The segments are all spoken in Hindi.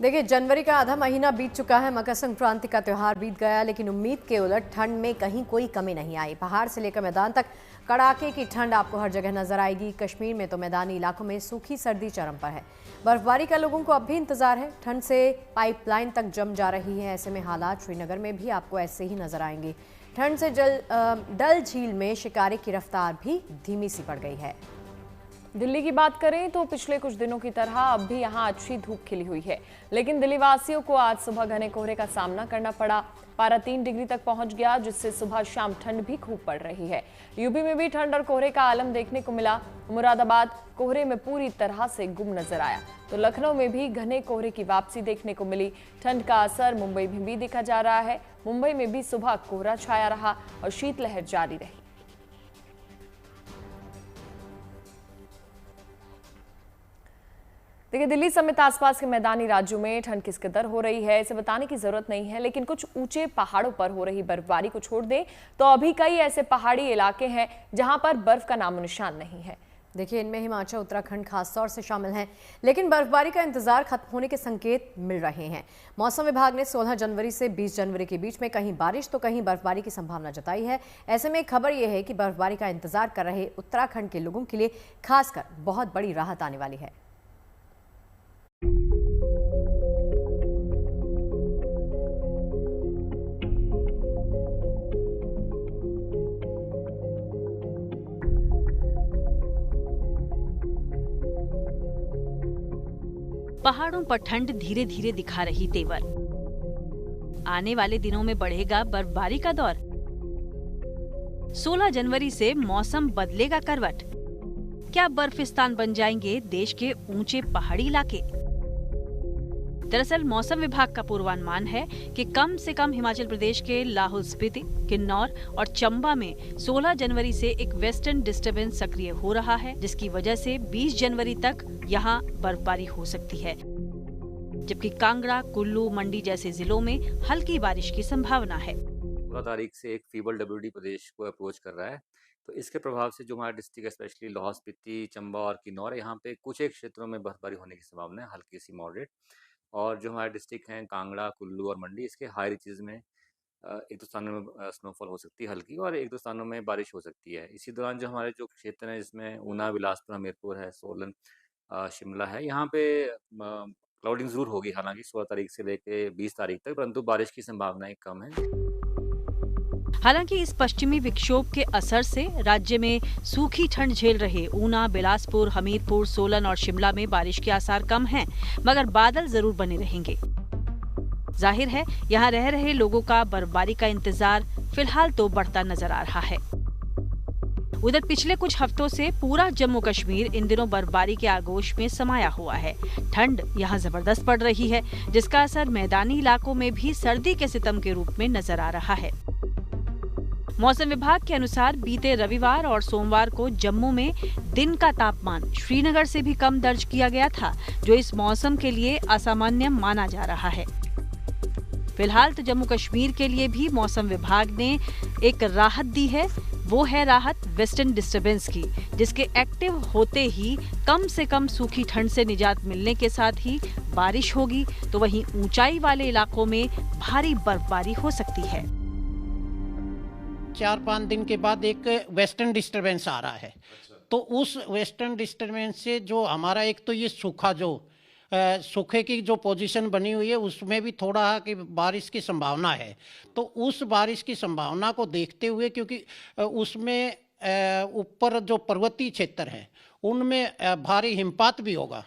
देखिए, जनवरी का आधा महीना बीत चुका है, मकर संक्रांति का त्यौहार बीत गया, लेकिन उम्मीद के उलट ठंड में कहीं कोई कमी नहीं आई। पहाड़ से लेकर मैदान तक कड़ाके की ठंड आपको हर जगह नजर आएगी। कश्मीर में तो मैदानी इलाकों में सूखी सर्दी चरम पर है। बर्फबारी का लोगों को अब भी इंतजार है। ठंड से पाइपलाइन तक जम जा रही है। ऐसे में हालात श्रीनगर में भी आपको ऐसे ही नजर आएंगे। ठंड से डल झील में शिकारी की रफ्तार भी धीमी सी पड़ गई है। दिल्ली की बात करें तो पिछले कुछ दिनों की तरह अब भी यहां अच्छी धूप खिली हुई है, लेकिन दिल्ली वासियों को आज सुबह घने कोहरे का सामना करना पड़ा। पारा 3 डिग्री तक पहुंच गया, जिससे सुबह शाम ठंड भी खूब पड़ रही है। यूपी में भी ठंड और कोहरे का आलम देखने को मिला। मुरादाबाद कोहरे में पूरी तरह से गुम नजर आया, तो लखनऊ में भी घने कोहरे की वापसी देखने को मिली। ठंड का असर मुंबई में भी देखा जा रहा है। मुंबई में भी सुबह कोहरा छाया रहा और शीतलहर जारी रही। देखिए, दिल्ली समेत आसपास के मैदानी राज्यों में ठंड किस कदर हो रही है इसे बताने की जरूरत नहीं है, लेकिन कुछ ऊंचे पहाड़ों पर हो रही बर्फबारी को छोड़ दें तो अभी कई ऐसे पहाड़ी इलाके हैं जहां पर बर्फ का नामो निशान नहीं है। देखिए, इनमें हिमाचल, उत्तराखंड खास तौर से शामिल हैं, लेकिन बर्फबारी का इंतजार खत्म होने के संकेत मिल रहे हैं। मौसम विभाग ने 16 जनवरी से 20 जनवरी के बीच में कहीं बारिश तो कहीं बर्फबारी की संभावना जताई है। ऐसे में खबर यह है कि बर्फबारी का इंतजार कर रहे उत्तराखंड के लोगों के लिए खासकर बहुत बड़ी राहत आने वाली है। पहाड़ों पर ठंड धीरे धीरे दिखा रही तेवर। आने वाले दिनों में बढ़ेगा बर्फबारी का दौर। 16 जनवरी से मौसम बदलेगा करवट। क्या बर्फिस्तान बन जाएंगे देश के ऊंचे पहाड़ी इलाके? दरअसल मौसम विभाग का पूर्वानुमान है कि कम से कम हिमाचल प्रदेश के लाहौल स्पीति, किन्नौर और चंबा में 16 जनवरी से एक वेस्टर्न डिस्टर्बेंस सक्रिय हो रहा है, जिसकी वजह से 20 जनवरी तक यहां बर्फबारी हो सकती है, जबकि कांगड़ा, कुल्लू, मंडी जैसे जिलों में हल्की बारिश की संभावना है। 16 तारीख से एक फीवर डब्ल्यूडी प्रदेश को अप्रोच कर रहा है, तो इसके प्रभाव से जो हमारा डिस्ट्रिक्ट स्पेशली लाहौल स्पीति, चंबा और किन्नौर, यहाँ पे कुछ एक क्षेत्रों में बर्फबारी होने की संभावना है, हल्की सी मॉडरेट। और जो हमारे डिस्ट्रिक्ट हैं कांगड़ा, कुल्लू और मंडी, इसके हाई रीचेज में एक दो स्थानों में स्नोफॉल हो सकती है हल्की, और एक दो स्थानों में बारिश हो सकती है। इसी दौरान जो हमारे जो क्षेत्र हैं, जिसमें ऊना, बिलासपुर, हमीरपुर है, सोलन, शिमला है, यहाँ पे क्लाउडिंग जरूर होगी, हालांकि 16 तारीख से लेके 20 तारीख तक, परंतु बारिश की संभावनाएं कम है। हालांकि इस पश्चिमी विक्षोभ के असर से राज्य में सूखी ठंड झेल रहे ऊना, बिलासपुर, हमीरपुर, सोलन और शिमला में बारिश के आसार कम हैं, मगर बादल जरूर बने रहेंगे। जाहिर है, यहाँ रह रहे लोगों का बर्फबारी का इंतजार फिलहाल तो बढ़ता नजर आ रहा है। उधर पिछले कुछ हफ्तों से पूरा जम्मू कश्मीर इन दिनों बर्फबारी के आगोश में समाया हुआ है। ठंड यहाँ जबरदस्त पड़ रही है, जिसका असर मैदानी इलाकों में भी सर्दी के सितम के रूप में नजर आ रहा है। मौसम विभाग के अनुसार बीते रविवार और सोमवार को जम्मू में दिन का तापमान श्रीनगर से भी कम दर्ज किया गया था, जो इस मौसम के लिए असामान्य माना जा रहा है। फिलहाल तो जम्मू कश्मीर के लिए भी मौसम विभाग ने एक राहत दी है। वो है राहत वेस्टर्न डिस्टर्बेंस की, जिसके एक्टिव होते ही कम से कम सूखी ठंड से निजात मिलने के साथ ही बारिश होगी, तो वहीं ऊंचाई वाले इलाकों में भारी बर्फबारी हो सकती है। 4-5 दिन के बाद एक वेस्टर्न डिस्टर्बेंस आ रहा है। तो उस वेस्टर्न डिस्टर्बेंस से जो हमारा एक तो ये सूखे की जो पोजीशन बनी हुई है, उसमें भी थोड़ा कि बारिश की संभावना है। तो उस बारिश की संभावना को देखते हुए, क्योंकि उसमें ऊपर जो पर्वतीय क्षेत्र है उनमें भारी हिमपात भी होगा।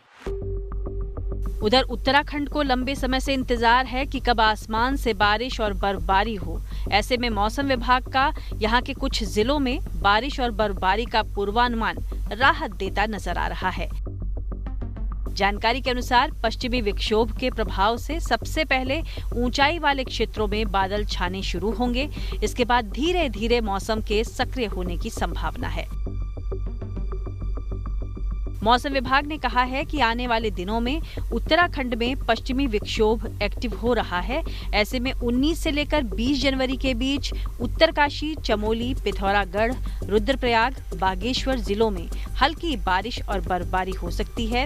उधर उत्तराखंड को लंबे समय से इंतजार है कि कब आसमान से बारिश और बर्फबारी हो। ऐसे में मौसम विभाग का यहाँ के कुछ जिलों में बारिश और बर्फबारी का पूर्वानुमान राहत देता नजर आ रहा है। जानकारी के अनुसार पश्चिमी विक्षोभ के प्रभाव से सबसे पहले ऊंचाई वाले क्षेत्रों में बादल छाने शुरू होंगे। इसके बाद धीरे धीरे मौसम के सक्रिय होने की संभावना है। मौसम विभाग ने कहा है कि आने वाले दिनों में उत्तराखंड में पश्चिमी विक्षोभ एक्टिव हो रहा है। ऐसे में 19 से लेकर 20 जनवरी के बीच उत्तरकाशी, चमोली, पिथौरागढ़, रुद्रप्रयाग, बागेश्वर जिलों में हल्की बारिश और बर्फबारी हो सकती है।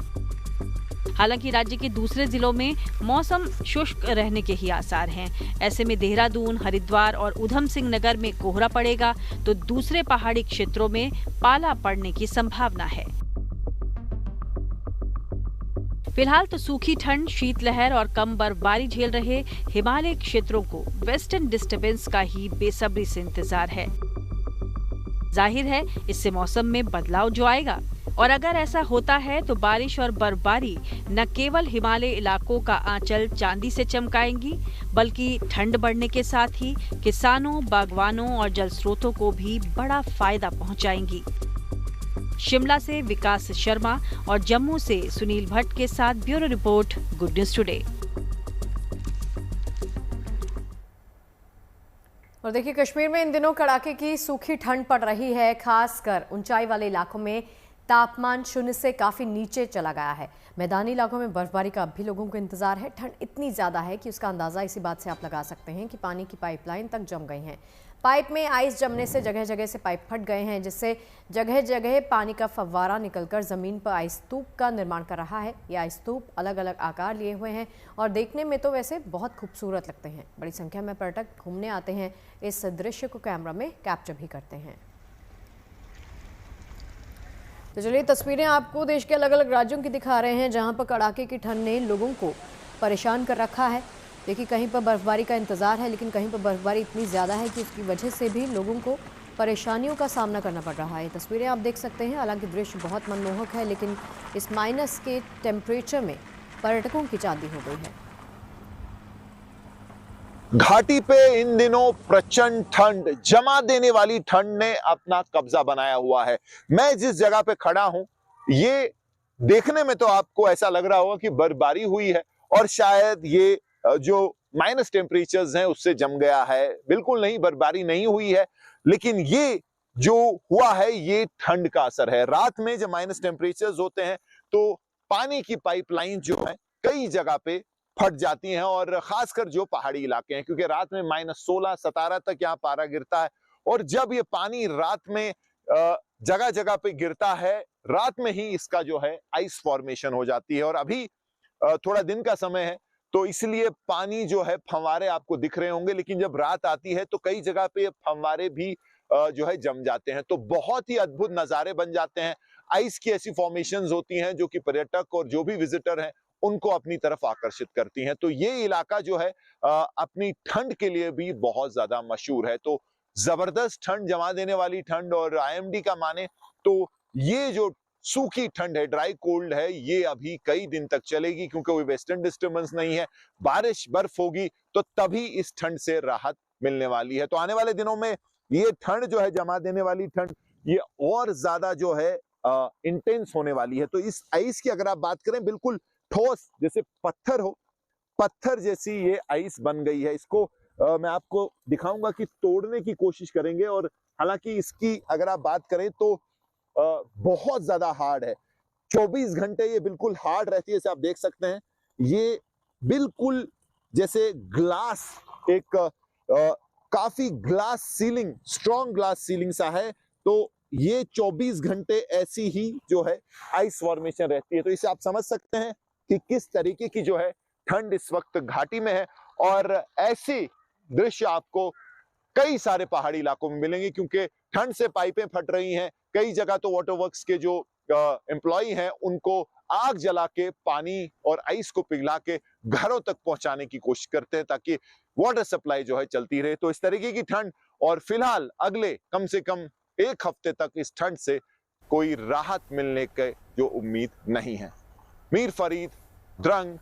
हालांकि राज्य के दूसरे जिलों में मौसम शुष्क रहने के ही आसार हैं। ऐसे में देहरादून, हरिद्वार और उधम सिंह नगर में कोहरा पड़ेगा तो दूसरे पहाड़ी क्षेत्रों में पाला पड़ने की संभावना है। फिलहाल तो सूखी ठंड, शीतलहर और कम बर्फबारी झेल रहे हिमालय क्षेत्रों को वेस्टर्न डिस्टर्बेंस का ही बेसब्री से इंतजार है। जाहिर है इससे मौसम में बदलाव जो आएगा, और अगर ऐसा होता है तो बारिश और बर्फबारी न केवल हिमालय इलाकों का आंचल चांदी से चमकाएंगी, बल्कि ठंड बढ़ने के साथ ही किसानों, बागवानों और जल स्रोतों को भी बड़ा फायदा पहुंचाएंगी। शिमला से विकास शर्मा और जम्मू से सुनील भट्ट के साथ bureau report, good news today. और देखिए, कश्मीर में इन दिनों कड़ाके की सूखी ठंड पड़ रही है। खासकर ऊंचाई वाले इलाकों में तापमान 0 से काफी नीचे चला गया है। मैदानी इलाकों में बर्फबारी का अब भी लोगों को इंतजार है। ठंड इतनी ज्यादा है कि उसका अंदाजा इसी बात से आप लगा सकते हैं कि पानी की पाइपलाइन तक जम गई हैं। पाइप में आइस जमने से जगह जगह से पाइप फट गए हैं, जिससे जगह जगह पानी का फव्वारा निकलकर जमीन पर आइस स्तूप का निर्माण कर रहा है। ये आइस स्तूप अलग अलग आकार लिए हुए हैं और देखने में तो वैसे बहुत खूबसूरत लगते हैं। बड़ी संख्या में पर्यटक घूमने आते हैं, इस दृश्य को कैमरा में कैप्चर भी करते हैं। तो चलिए, तस्वीरें आपको देश के अलग अलग राज्यों की दिखा रहे हैं, जहां पर कड़ाके की ठंड ने लोगों को परेशान कर रखा है। देखिए, कहीं पर बर्फबारी का इंतजार है, लेकिन कहीं पर बर्फबारी इतनी ज़्यादा है कि उसकी वजह से भी लोगों को परेशानियों का सामना करना पड़ रहा है। तस्वीरें आप देख सकते हैं, हालांकि दृश्य बहुत मनमोहक है, लेकिन इस माइनस के टेम्परेचर में पर्यटकों की चांदी हो गई है। घाटी पे इन दिनों प्रचंड ठंड, जमा देने वाली ठंड ने अपना कब्जा बनाया हुआ है। मैं जिस जगह पे खड़ा हूं, ये देखने में तो आपको ऐसा लग रहा होगा कि बर्फबारी हुई है और शायद ये जो माइनस टेम्परेचर्स हैं उससे जम गया है। बिल्कुल नहीं, बर्फबारी नहीं हुई है, लेकिन ये जो हुआ है ये ठंड का असर है। रात में जब माइनस टेम्परेचर्स होते हैं तो पानी की पाइपलाइन जो है कई जगह पे फट जाती हैं, और खासकर जो पहाड़ी इलाके हैं, क्योंकि रात में -16, 17 तक यहाँ पारा गिरता है। और जब ये पानी रात में जगह जगह पे गिरता है, रात में ही इसका जो है आइस फॉर्मेशन हो जाती है। और अभी थोड़ा दिन का समय है तो इसलिए पानी जो है, फंवारे आपको दिख रहे होंगे, लेकिन जब रात आती है तो कई जगह पे फंवारे भी जो है जम जाते हैं, तो बहुत ही अद्भुत नजारे बन जाते हैं। आइस की ऐसी फॉर्मेशंस होती हैं जो कि पर्यटक और जो भी विजिटर हैं उनको अपनी तरफ आकर्षित करती हैं। तो ये इलाका जो है अपनी ठंड के लिए भी बहुत ज्यादा मशहूर है। तो जबरदस्त ठंड, जमा देने वाली ठंड, और IMD का माने तो ये जो सूखी ठंड है, ड्राई कोल्ड है, ये अभी कई दिन तक चलेगी, क्योंकि कोई वेस्टर्न डिस्टर्बेंस नहीं है। बारिश, बर्फ होगी तो तभी इस ठंड से राहत मिलने वाली है। तो आने वाले दिनों में ये ठंड जो है, जमा देने वाली ठंड, ये और ज्यादा जो है इंटेंस होने वाली है। तो इस आइस की अगर आप बात करें, बिल्कुल ठोस, जैसे पत्थर हो, पत्थर जैसी ये आइस बन गई है। इसको मैं आपको दिखाऊंगा कि तोड़ने की कोशिश करेंगे। और हालांकि इसकी अगर आप बात करें तो बहुत ज्यादा हार्ड है। 24 घंटे ये बिल्कुल हार्ड रहती है। जैसे आप देख सकते हैं, ये बिल्कुल जैसे ग्लास, एक काफी glass ceiling, strong glass ceiling सा है। तो ये 24 घंटे ऐसी ही जो है आइस फॉर्मेशन रहती है। तो इसे आप समझ सकते हैं कि किस तरीके की जो है ठंड इस वक्त घाटी में है। और ऐसे दृश्य आपको कई सारे पहाड़ी इलाकों में मिलेंगे, क्योंकि ठंड से पाइपें फट रही हैं। कई जगह तो वाटर वर्क्स के जो एम्प्लॉय हैं उनको आग जला के पानी और आइस को पिघला के घरों तक पहुंचाने की कोशिश करते हैं, ताकि वाटर सप्लाई जो है चलती रहे। तो इस तरीके की ठंड, और फिलहाल अगले कम से कम 1 हफ्ते तक इस ठंड से कोई राहत मिलने के जो उम्मीद नहीं है। मीर फरीद, द्रंग।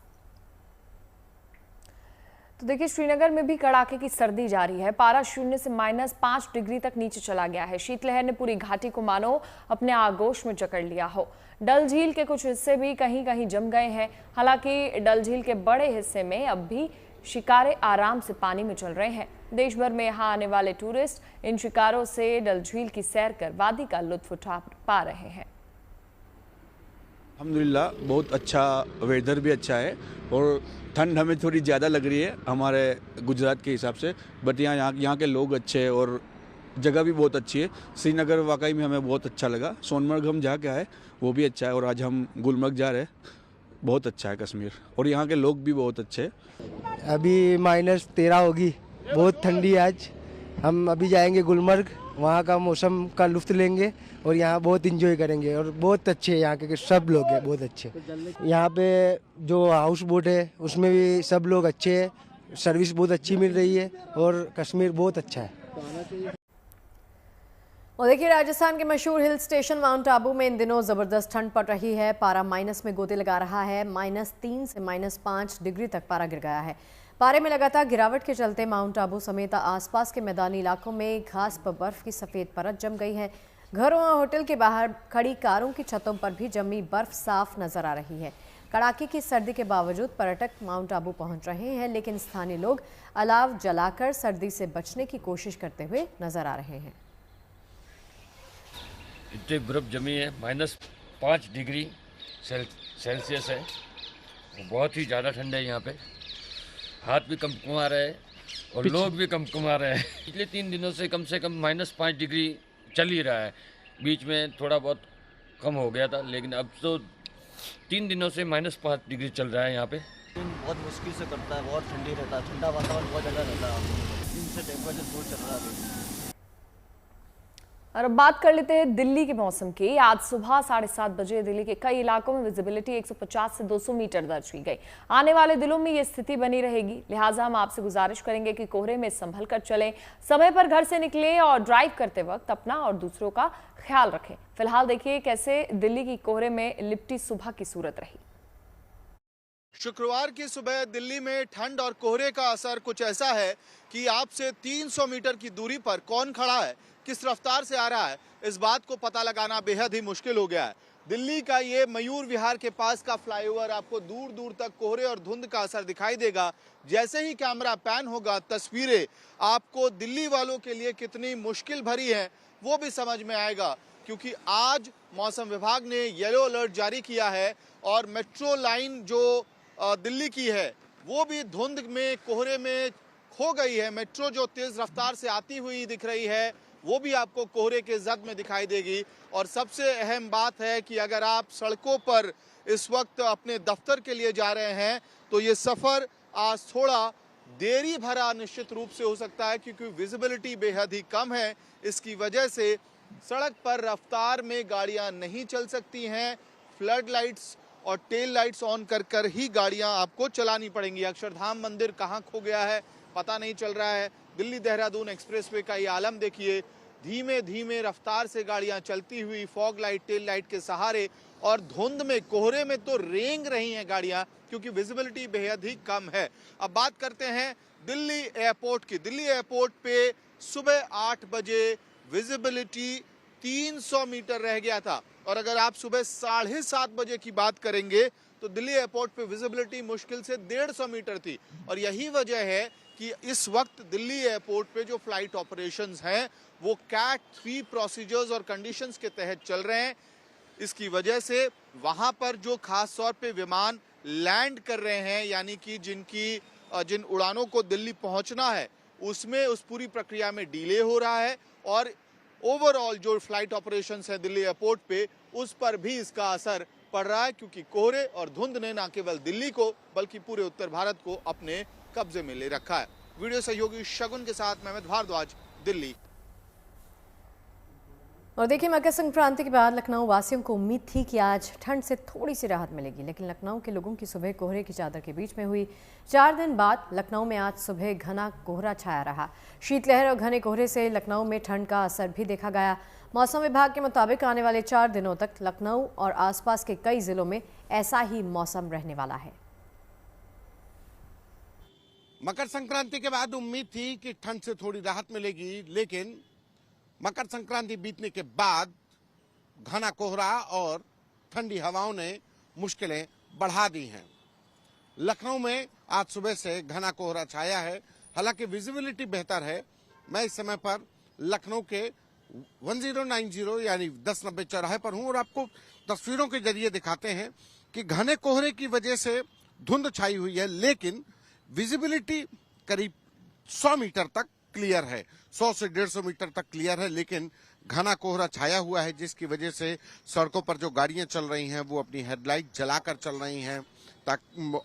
तो देखिए, श्रीनगर में भी कड़ाके की सर्दी जारी है। पारा 0 से -5 डिग्री तक नीचे चला गया है। शीतलहर ने पूरी घाटी को मानो अपने आगोश में जकड़ लिया हो। डल झील के कुछ हिस्से भी कहीं कहीं जम गए हैं। हालांकि डल झील के बड़े हिस्से में अब भी शिकारे आराम से पानी में चल रहे हैं। देश भर में यहाँ आने वाले टूरिस्ट इन शिकारों से डल झील की सैर कर वादी का लुत्फ उठा पा रहे हैं। अल्हम्दुलिल्लाह, बहुत अच्छा वेदर भी अच्छा है, और ठंड हमें थोड़ी ज़्यादा लग रही है हमारे गुजरात के हिसाब से, बट यहाँ के लोग अच्छे हैं और जगह भी बहुत अच्छी है। श्रीनगर वाकई में हमें बहुत अच्छा लगा। सोनमर्ग हम जहाँ क्या है वो भी अच्छा है, और आज हम गुलमर्ग जा रहे हैं। बहुत अच्छा है कश्मीर, और यहाँ के लोग भी बहुत अच्छे हैं। अभी -13 होगी, बहुत ठंडी है आज। हम अभी जाएंगे गुलमर्ग, वहाँ का मौसम का लुत्फ लेंगे और यहाँ बहुत एंजॉय करेंगे। और बहुत अच्छे यहाँ के सब लोग हैं, बहुत अच्छे। यहाँ पे जो हाउस बोट है उसमें भी सब लोग अच्छे हैं, सर्विस बहुत अच्छी मिल रही है और कश्मीर बहुत अच्छा है। और देखिए, राजस्थान के मशहूर हिल स्टेशन माउंट आबू में इन दिनों ज़बरदस्त ठंड पड़ रही है। पारा माइनस में गोते लगा रहा है। -3 से -5 डिग्री तक पारा गिर गया है। पारे में लगातार गिरावट के चलते माउंट आबू समेत आसपास के मैदानी इलाकों में घास पर बर्फ की सफ़ेद परत जम गई है। घरों और होटल के बाहर खड़ी कारों की छतों पर भी जमी बर्फ साफ नजर आ रही है। कड़ाके की सर्दी के बावजूद पर्यटक माउंट आबू पहुंच रहे हैं, लेकिन स्थानीय लोग अलाव जलाकर सर्दी से बचने की कोशिश करते हुए नजर आ रहे हैं। इतनी बर्फ जमी है, -5 डिग्री सेल्सियस है। बहुत ही ज़्यादा ठंड है यहाँ पे। हाथ भी कमकमा रहे हैं और लोग भी कमकमा रहे हैं। पिछले 3 दिनों से कम -5 डिग्री चल ही रहा है। बीच में थोड़ा बहुत कम हो गया था, लेकिन अब तो 3 दिनों से -5 डिग्री चल रहा है यहाँ पे। बहुत मुश्किल से करता है, बहुत ठंडी रहता है, ठंडा वातावरण बहुत ज़्यादा रहता है। दिन से टेम्परेचर बहुत चल रहा है। और अब बात कर लेते हैं दिल्ली के मौसम की। आज सुबह 7:30 बजे दिल्ली के कई इलाकों में विजिबिलिटी 150 से 200 मीटर दर्ज की गई। आने वाले दिनों में ये स्थिति बनी रहेगी, लिहाजा हम आपसे गुजारिश करेंगे कि कोहरे में संभल कर चलें, समय पर घर से निकलें और ड्राइव करते वक्त अपना और दूसरों का ख्याल रखें। फिलहाल देखिए कैसे दिल्ली की कोहरे में लिपटी सुबह की सूरत रही। शुक्रवार की सुबह दिल्ली में ठंड और कोहरे का असर कुछ ऐसा है कि आपसे 300 मीटर की दूरी पर कौन खड़ा है, किस रफ्तार से आ रहा है, इस बात को पता लगाना बेहद ही मुश्किल हो गया है। दिल्ली का ये मयूर विहार के पास का फ्लाईओवर आपको दूर दूर तक कोहरे और धुंध का असर दिखाई देगा। जैसे ही कैमरा पैन होगा, तस्वीरें आपको दिल्ली वालों के लिए कितनी मुश्किल भरी है वो भी समझ में आएगा, क्योंकि आज मौसम विभाग ने येलो अलर्ट जारी किया है और मेट्रो लाइन जो दिल्ली की है वो भी धुंध में, कोहरे में खो गई है। मेट्रो जो तेज रफ्तार से आती हुई दिख रही है वो भी आपको कोहरे के जद में दिखाई देगी। और सबसे अहम बात है कि अगर आप सड़कों पर इस वक्त अपने दफ्तर के लिए जा रहे हैं तो ये सफ़र आज थोड़ा देरी भरा निश्चित रूप से हो सकता है, क्योंकि विजिबिलिटी बेहद ही कम है। इसकी वजह से सड़क पर रफ्तार में गाड़ियां नहीं चल सकती हैं। फ्लड लाइट्स और टेल लाइट्स ऑन कर ही गाड़ियां आपको चलानी पड़ेंगी। अक्षरधाम मंदिर कहाँ खो गया है पता नहीं चल रहा है। दिल्ली देहरादून एक्सप्रेसवे का ये आलम देखिए, धीमे धीमे रफ्तार से गाड़ियां चलती हुई फॉग लाइट, टेल लाइट के सहारे, और धुंध में, कोहरे में तो रेंग रही हैं गाड़ियां, क्योंकि विजिबिलिटी बेहद ही कम है। अब बात करते हैं दिल्ली एयरपोर्ट की। दिल्ली एयरपोर्ट पे सुबह 8 बजे विजिबिलिटी 300 मीटर रह गया था, और अगर आप सुबह 7:30 बजे की बात करेंगे तो दिल्ली एयरपोर्ट पे विजिबिलिटी मुश्किल से 150 मीटर थी। और यही वजह है कि इस वक्त दिल्ली एयरपोर्ट पे जो फ्लाइट ऑपरेशंस हैं वो कैट 3 प्रोसीजर्स और कंडीशंस के तहत चल रहे हैं। इसकी वजह से वहां पर जो खास तौर पे विमान लैंड कर रहे हैं, यानी कि जिन उड़ानों को दिल्ली पहुंचना है, उसमें उस पूरी प्रक्रिया में डिले हो रहा है। और ओवरऑल जो फ्लाइट ऑपरेशंस है दिल्ली एयरपोर्ट पे, उस पर भी इसका असर पड़ रहा है, क्योंकि कोहरे और धुंध ने न केवल दिल्ली को बल्कि पूरे उत्तर भारत को अपने कब्जे में ले रखा है। वीडियो सहयोगी शगुन के साथ मेहमद भारद्वाज, दिल्ली। और देखिए, मकर संक्रांति के बाद लखनऊ वासियों को उम्मीद थी कि आज ठंड से थोड़ी सी राहत मिलेगी, लेकिन लखनऊ के लोगों की सुबह कोहरे की चादर के बीच में हुई। 4 दिन बाद लखनऊ में आज सुबह घना कोहरा छाया रहा। शीतलहर और घने कोहरे से लखनऊ में ठंड का असर भी देखा गया। मौसम विभाग के मुताबिक आने वाले 4 दिनों तक लखनऊ और आसपास के कई जिलों में ऐसा ही मौसम रहने वाला है। मकर संक्रांति के बाद उम्मीद थी कि ठंड से थोड़ी राहत मिलेगी, लेकिन मकर संक्रांति बीतने के बाद घना कोहरा और ठंडी हवाओं ने मुश्किलें बढ़ा दी हैं। लखनऊ में आज सुबह से घना कोहरा छाया है, हालांकि विजिबिलिटी बेहतर है। मैं इस समय पर लखनऊ के 1090 यानी 1090 चौराहे पर हूं और आपको तस्वीरों के जरिए दिखाते हैं कि घने कोहरे की वजह से धुंध छाई हुई है, लेकिन विजिबिलिटी करीब 100 मीटर तक क्लियर है। 100 से 150 मीटर तक क्लियर है, लेकिन घना कोहरा छाया हुआ है, जिसकी वजह से सड़कों पर जो गाड़ियां चल रही हैं वो अपनी हेडलाइट जलाकर चल रही हैं।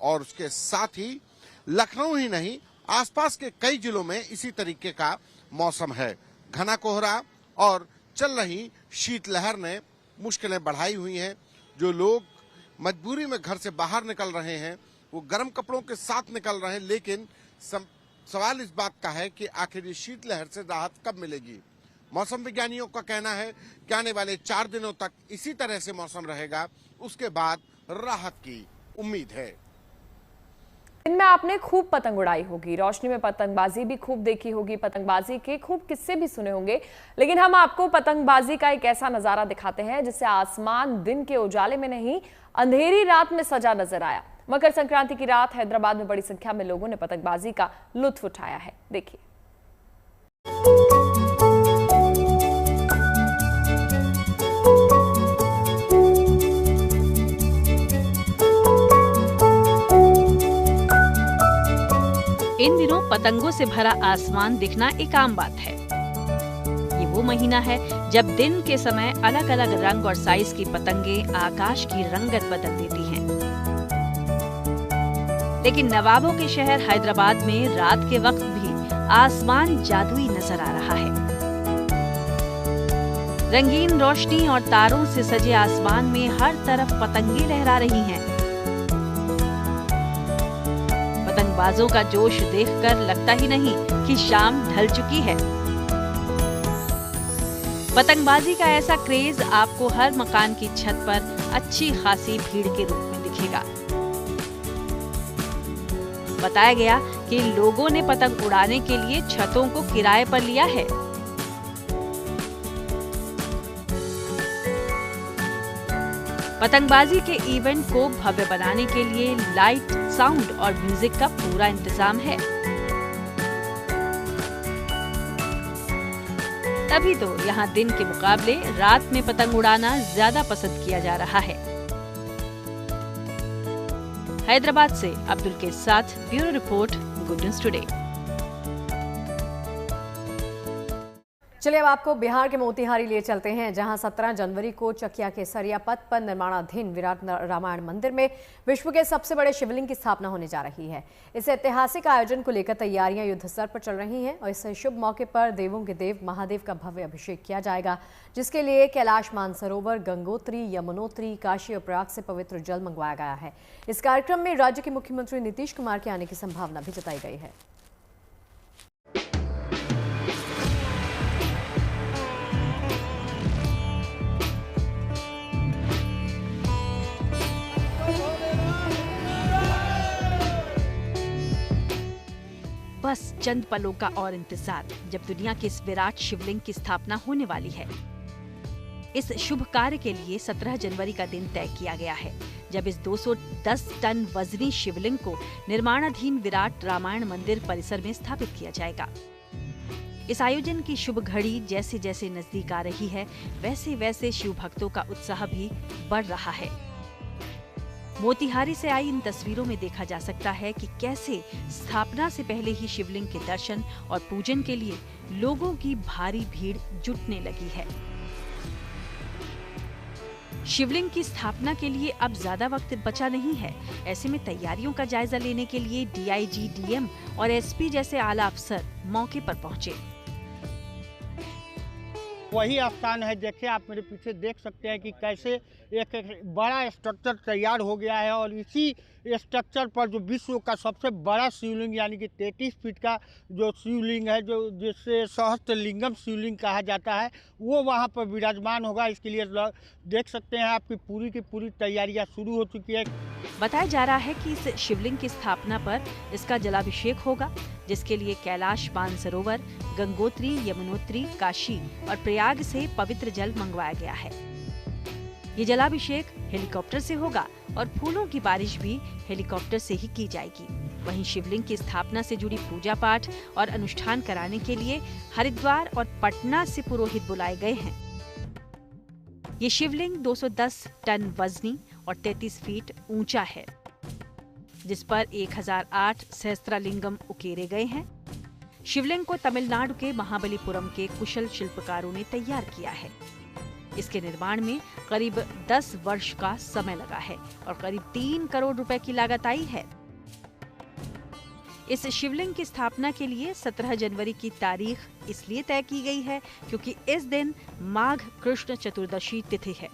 और उसके साथ ही लखनऊ ही नहीं, आसपास के कई जिलों में इसी तरीके का मौसम है। घना कोहरा और चल रही शीतलहर ने मुश्किलें बढ़ाई हुई हैं। जो लोग मजबूरी में घर से बाहर निकल रहे हैं वो गर्म कपड़ों के साथ निकल रहे हैं, लेकिन सवाल इस बात का है कि आखिर ये शीतलहर से राहत कब मिलेगी। मौसम विज्ञानियों का कहना है कि आने वाले 4 दिनों तक इसी तरह से मौसम रहेगा, उसके बाद राहत की उम्मीद है। दिन में आपने खूब पतंग उड़ाई होगी, रोशनी में पतंगबाजी भी खूब देखी होगी, पतंगबाजी के खूब किस्से भी सुने होंगे, लेकिन हम आपको पतंगबाजी का एक ऐसा नजारा दिखाते हैं जिससे आसमान दिन के उजाले में नहीं, अंधेरी रात में सजा नजर आया। मकर संक्रांति की रात हैदराबाद में बड़ी संख्या में लोगों ने पतंगबाजी का लुत्फ उठाया है। देखिए। इन दिनों पतंगों से भरा आसमान दिखना एक आम बात है। ये वो महीना है जब दिन के समय अलग अलग रंग और साइज की पतंगें आकाश की रंगत बदल देती हैं। लेकिन नवाबों के शहर हैदराबाद में रात के वक्त भी आसमान जादुई नजर आ रहा है। रंगीन रोशनी और तारों से सजे आसमान में हर तरफ पतंगे लहरा रही हैं। पतंगबाजों का जोश देखकर लगता ही नहीं कि शाम ढल चुकी है। पतंगबाजी का ऐसा क्रेज आपको हर मकान की छत पर अच्छी खासी भीड़ के रूप में दिखेगा। बताया गया कि लोगों ने पतंग उड़ाने के लिए छतों को किराए पर लिया है। पतंगबाजी के इवेंट को भव्य बनाने के लिए लाइट, साउंड और म्यूजिक का पूरा इंतजाम है। तभी तो यहाँ दिन के मुकाबले रात में पतंग उड़ाना ज्यादा पसंद किया जा रहा है। हैदराबाद से अब्दुल के साथ bureau report, good news today. चलिए अब आपको बिहार के मोतिहारी लिए चलते हैं, जहां 17 जनवरी को चकिया के सरिया पथ पर निर्माणाधीन विराट रामायण मंदिर में विश्व के सबसे बड़े शिवलिंग की स्थापना होने जा रही है। इस ऐतिहासिक आयोजन को लेकर तैयारियां युद्ध स्तर पर चल रही हैं और इस शुभ मौके पर देवों के देव महादेव का भव्य अभिषेक किया जाएगा, जिसके लिए कैलाश मानसरोवर, गंगोत्री, यमुनोत्री, काशी और प्रयाग से पवित्र जल मंगवाया गया है। इस कार्यक्रम में राज्य के मुख्यमंत्री नीतीश कुमार के आने की संभावना भी जताई गई है। बस चंद पलों का और इंतजार, जब दुनिया के इस विराट शिवलिंग की स्थापना होने वाली है। इस शुभ कार्य के लिए 17 जनवरी का दिन तय किया गया है, जब इस 210 टन वजनी शिवलिंग को निर्माणाधीन विराट रामायण मंदिर परिसर में स्थापित किया जाएगा। इस आयोजन की शुभ घड़ी जैसे जैसे नजदीक आ रही है, वैसे वैसे शिव भक्तों का उत्साह भी बढ़ रहा है। मोतिहारी से आई इन तस्वीरों में देखा जा सकता है कि कैसे स्थापना से पहले ही शिवलिंग के दर्शन और पूजन के लिए लोगों की भारी भीड़ जुटने लगी है। शिवलिंग की स्थापना के लिए अब ज्यादा वक्त बचा नहीं है। ऐसे में तैयारियों का जायजा लेने के लिए डीआईजी, डीएम और एसपी जैसे आला अफसर मौके पर पहुंचे। वही स्थान है, देखिए आप मेरे पीछे देख सकते हैं कि कैसे एक बड़ा स्ट्रक्चर तैयार हो गया है और इसी स्ट्रक्चर पर जो विश्व का सबसे बड़ा शिवलिंग यानी कि 33 फीट का जो शिवलिंग है, जो जिससे सहस्त्रलिंगम शिवलिंग कहा जाता है, वो वहाँ पर विराजमान होगा। इसके लिए देख सकते हैं आपकी पूरी की पूरी तैयारियां शुरू हो चुकी है। बताया जा रहा है कि इस शिवलिंग की स्थापना पर इसका जलाभिषेक होगा, जिसके लिए कैलाश मानसरोवर, गंगोत्री, यमुनोत्री, काशी और प्रयाग से पवित्र जल मंगवाया गया है। ये जलाभिषेक हेलीकॉप्टर से होगा और फूलों की बारिश भी हेलीकॉप्टर से ही की जाएगी। वहीं शिवलिंग की स्थापना से जुड़ी पूजा पाठ और अनुष्ठान कराने के लिए हरिद्वार और पटना से पुरोहित बुलाए गए हैं। ये शिवलिंग 210 टन वजनी और 33 फीट ऊंचा है, जिस पर 1008 सहस्त्रलिंगम उकेरे गए हैं। शिवलिंग को तमिलनाडु के महाबलीपुरम के कुशल शिल्पकारों ने तैयार किया है। इसके निर्माण में करीब 10 वर्ष का समय लगा है और करीब 3 करोड़ रुपए की लागत आई है। इस शिवलिंग की स्थापना के लिए 17 जनवरी की तारीख इसलिए तय की गई है क्योंकि इस दिन माघ कृष्ण चतुर्दशी तिथि है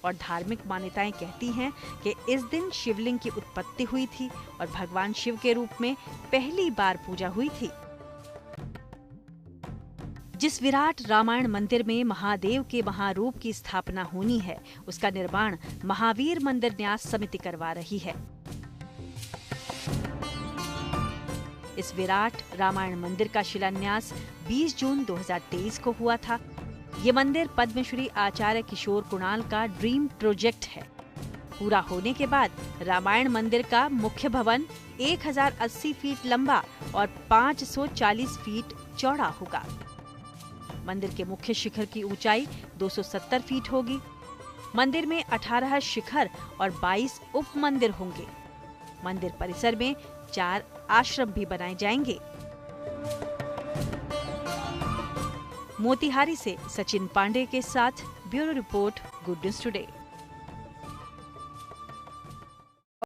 और धार्मिक मान्यताएं कहती हैं कि इस दिन शिवलिंग की उत्पत्ति हुई थी और भगवान शिव के रूप में पहली बार पूजा हुई थी। जिस विराट रामायण मंदिर में महादेव के महारूप की स्थापना होनी है, उसका निर्माण महावीर मंदिर न्यास समिति करवा रही है। इस विराट रामायण मंदिर का शिलान्यास 20 जून 2023 को हुआ था। ये मंदिर पद्मश्री आचार्य किशोर कुणाल का ड्रीम प्रोजेक्ट है। पूरा होने के बाद रामायण मंदिर का मुख्य भवन 1080 फीट लंबा और 540 फीट चौड़ा होगा। मंदिर के मुख्य शिखर की ऊंचाई 270 फीट होगी। मंदिर में 18 शिखर और 22 उप मंदिर होंगे। मंदिर परिसर में 4 आश्रम भी बनाए जाएंगे। मोतिहारी से सचिन पांडे के साथ bureau report, good news today.